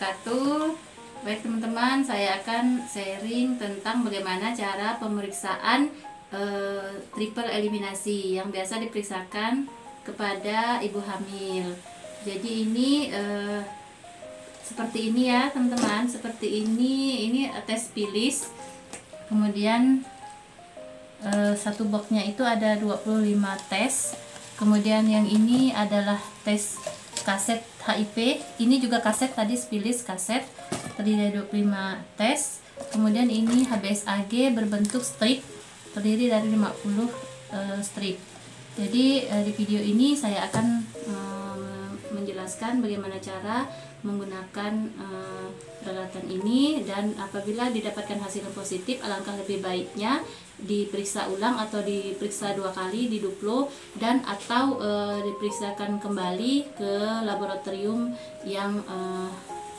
wabarakatuh. Baik teman-teman, saya akan sharing tentang bagaimana cara pemeriksaan triple eliminasi yang biasa diperiksakan kepada ibu hamil. Jadi ini seperti ini ya teman-teman, seperti ini tes bilis. Kemudian satu boxnya itu ada 25 tes. Kemudian yang ini adalah tes kaset HIV. Ini juga kaset, tadi bilis kaset, terdiri dari 25 tes. Kemudian ini HBsAg berbentuk strip, terdiri dari 50 strip. Jadi di video ini saya akan menjelaskan bagaimana cara menggunakan peralatan ini, dan apabila didapatkan hasil yang positif, alangkah lebih baiknya diperiksa ulang atau diperiksa 2 kali di Duplo dan atau diperiksakan kembali ke laboratorium yang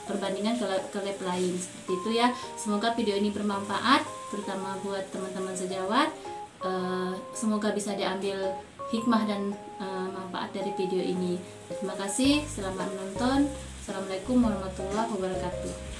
perbandingan ke lab lain, seperti itu ya. Semoga video ini bermanfaat, terutama buat teman-teman sejawat. Semoga bisa diambil hikmah dan manfaat dari video ini. Terima kasih, selamat menonton. Assalamualaikum warahmatullahi wabarakatuh.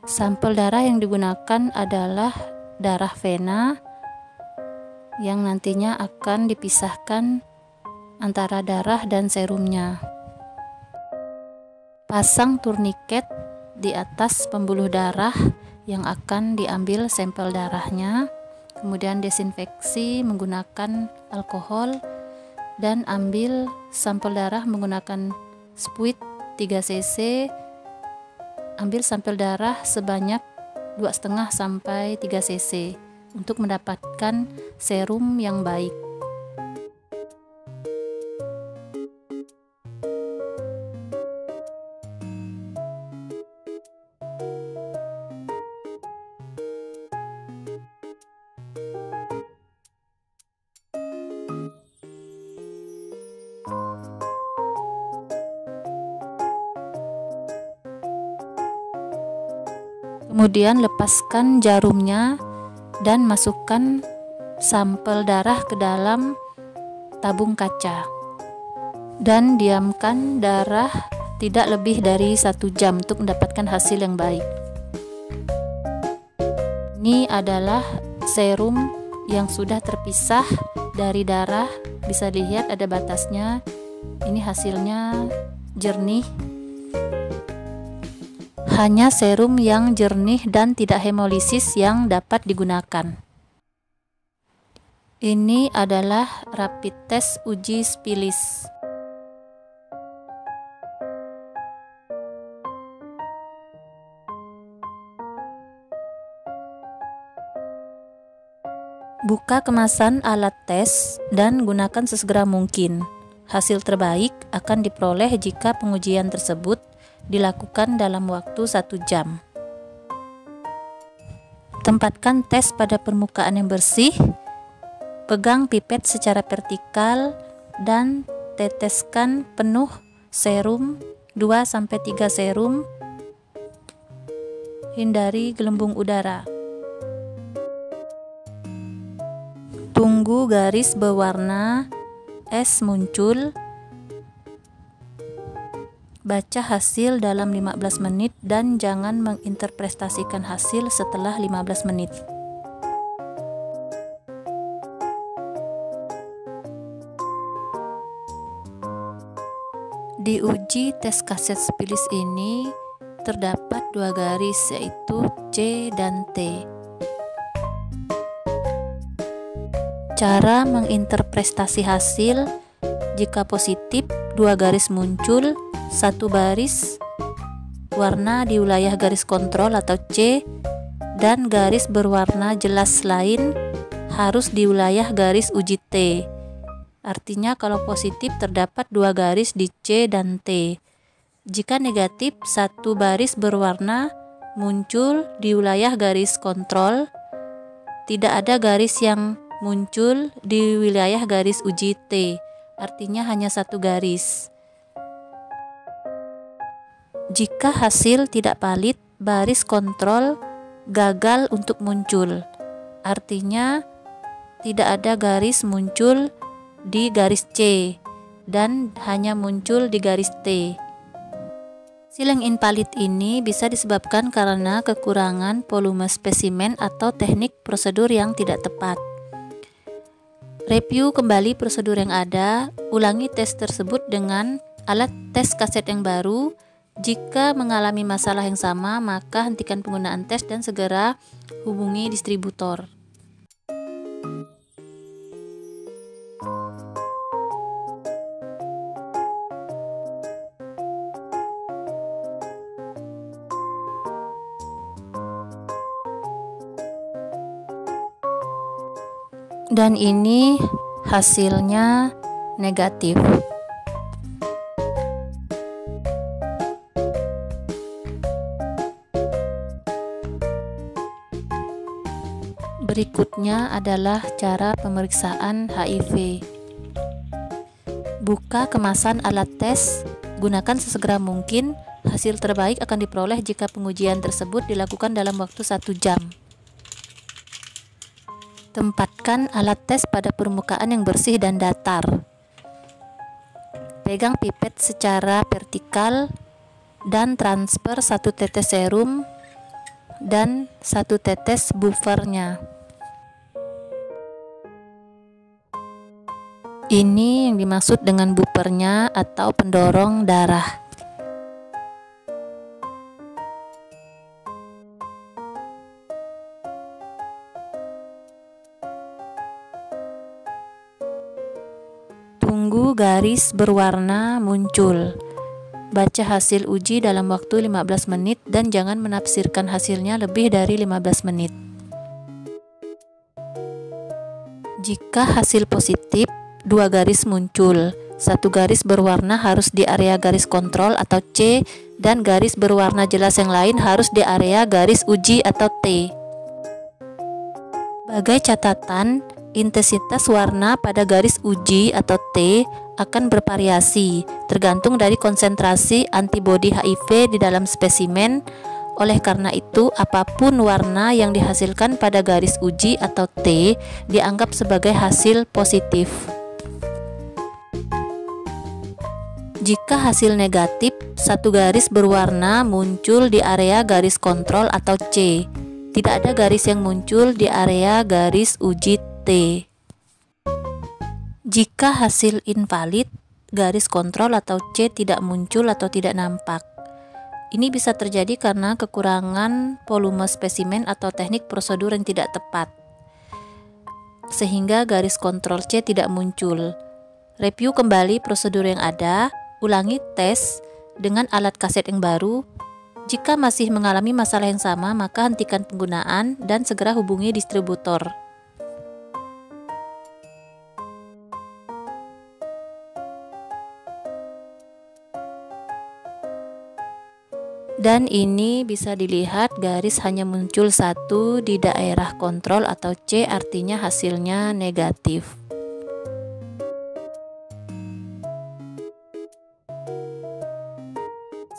Sampel darah yang digunakan adalah darah vena yang nantinya akan dipisahkan antara darah dan serumnya. Pasang turniket di atas pembuluh darah yang akan diambil sampel darahnya. Kemudian desinfeksi menggunakan alkohol dan ambil sampel darah menggunakan spuit 3 cc. Ambil sampel darah sebanyak 2,5 sampai 3 cc untuk mendapatkan serum yang baik. Kemudian lepaskan jarumnya dan masukkan sampel darah ke dalam tabung kaca dan diamkan darah tidak lebih dari 1 jam untuk mendapatkan hasil yang baik. Ini adalah serum yang sudah terpisah dari darah, bisa dilihat ada batasnya. Ini hasilnya jernih. Hanya serum yang jernih dan tidak hemolisis yang dapat digunakan. Ini adalah rapid test uji spilis. Buka kemasan alat tes dan gunakan sesegera mungkin. Hasil terbaik akan diperoleh jika pengujian tersebut dilakukan dalam waktu 1 jam. Tempatkan tes pada permukaan yang bersih, pegang pipet secara vertikal dan teteskan penuh serum 2-3 serum. Hindari gelembung udara. Tunggu garis berwarna S muncul. Baca hasil dalam 15 menit dan jangan menginterpretasikan hasil setelah 15 menit. Di uji tes kaset spilis ini terdapat 2 garis, yaitu C dan T. Cara menginterpretasi hasil: jika positif, 2 garis muncul, 1 baris warna di wilayah garis kontrol atau C, dan garis berwarna jelas lain harus di wilayah garis uji T. Artinya kalau positif terdapat 2 garis di C dan T. Jika negatif, 1 baris berwarna muncul di wilayah garis kontrol, tidak ada garis yang muncul di wilayah garis uji T, artinya hanya satu garis. Jika hasil tidak valid, baris kontrol gagal untuk muncul, artinya tidak ada garis muncul di garis C dan hanya muncul di garis T. Hasil yang invalid ini bisa disebabkan karena kekurangan volume spesimen atau teknik prosedur yang tidak tepat. Review kembali prosedur yang ada, ulangi tes tersebut dengan alat tes kaset yang baru. Jika mengalami masalah yang sama, maka hentikan penggunaan tes dan segera hubungi distributor. Dan ini hasilnya negatif. Berikutnya adalah cara pemeriksaan HIV. Buka kemasan alat tes, gunakan sesegera mungkin. Hasil terbaik akan diperoleh jika pengujian tersebut dilakukan dalam waktu 1 jam. Tempatkan alat tes pada permukaan yang bersih dan datar. Pegang pipet secara vertikal dan transfer 1 tetes serum dan 1 tetes buffernya. Ini yang dimaksud dengan buffernya atau pendorong darah. Tunggu garis berwarna muncul. Baca hasil uji dalam waktu 15 menit dan jangan menafsirkan hasilnya lebih dari 15 menit. Jika hasil positif, 2 garis muncul. 1 garis berwarna harus di area garis kontrol atau C dan garis berwarna jelas yang lain harus di area garis uji atau T. Sebagai catatan, intensitas warna pada garis uji atau T akan bervariasi tergantung dari konsentrasi antibodi HIV di dalam spesimen. Oleh karena itu, apapun warna yang dihasilkan pada garis uji atau T dianggap sebagai hasil positif. Jika hasil negatif, 1 garis berwarna muncul di area garis kontrol atau C. Tidak ada garis yang muncul di area garis uji T. Jika hasil invalid, garis kontrol atau C tidak muncul atau tidak nampak. Ini bisa terjadi karena kekurangan volume spesimen atau teknik prosedur yang tidak tepat, sehingga garis kontrol C tidak muncul. Review kembali prosedur yang ada, ulangi tes dengan alat kaset yang baru. Jika masih mengalami masalah yang sama, maka hentikan penggunaan dan segera hubungi distributor. Dan ini bisa dilihat garis hanya muncul 1 di daerah kontrol atau C, artinya hasilnya negatif.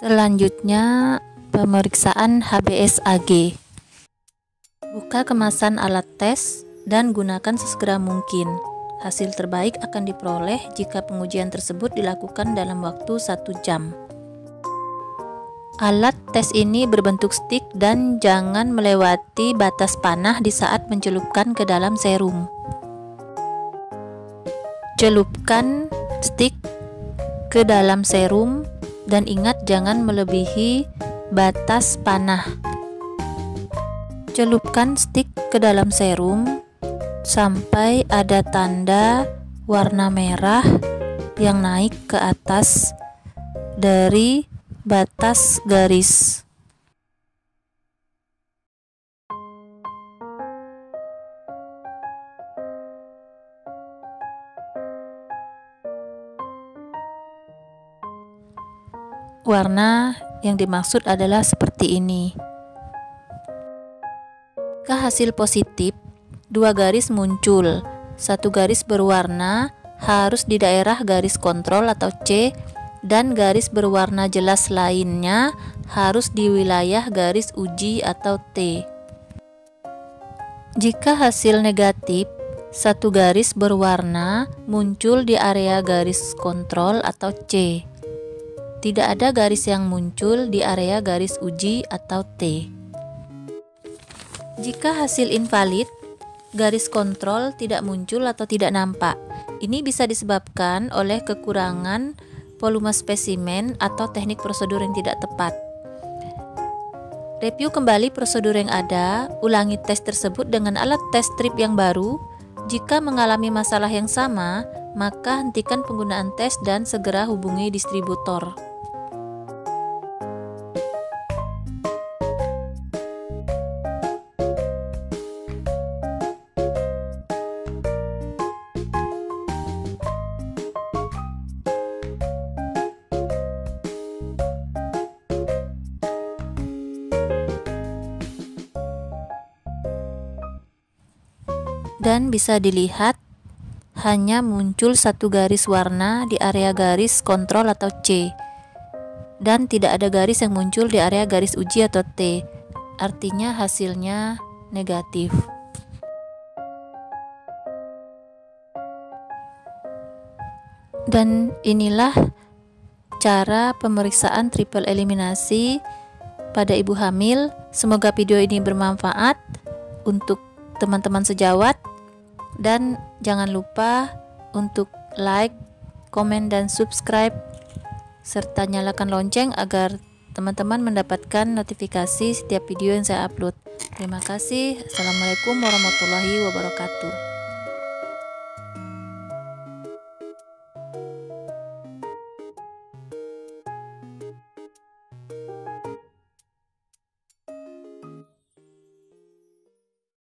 Selanjutnya, pemeriksaan HBsAg. Buka kemasan alat tes dan gunakan sesegera mungkin. Hasil terbaik akan diperoleh jika pengujian tersebut dilakukan dalam waktu 1 jam. Alat tes ini berbentuk stik dan jangan melewati batas panah di saat mencelupkan ke dalam serum. Celupkan stik ke dalam serum dan ingat jangan melebihi batas panah. Celupkan stik ke dalam serum sampai ada tanda warna merah yang naik ke atas dari batas garis. Warna yang dimaksud adalah seperti ini. Jika hasil positif, dua garis muncul, satu garis berwarna harus di daerah garis kontrol atau C, dan garis berwarna jelas lainnya harus di wilayah garis uji atau T. Jika hasil negatif, satu garis berwarna muncul di area garis kontrol atau C. Tidak ada garis yang muncul di area garis uji atau T. Jika hasil invalid, garis kontrol tidak muncul atau tidak nampak. Ini bisa disebabkan oleh kekurangan volume spesimen atau teknik prosedur yang tidak tepat. Review kembali prosedur yang ada, ulangi tes tersebut dengan alat tes strip yang baru. Jika mengalami masalah yang sama, maka hentikan penggunaan tes dan segera hubungi distributor. Dan bisa dilihat hanya muncul satu garis warna di area garis kontrol atau C, dan tidak ada garis yang muncul di area garis uji atau T. Artinya hasilnya negatif. Dan inilah cara pemeriksaan triple eliminasi pada ibu hamil. Semoga video ini bermanfaat untuk teman-teman sejawat. Dan jangan lupa untuk like, komen, dan subscribe, serta nyalakan lonceng agar teman-teman mendapatkan notifikasi setiap video yang saya upload. Terima kasih. Assalamualaikum warahmatullahi wabarakatuh.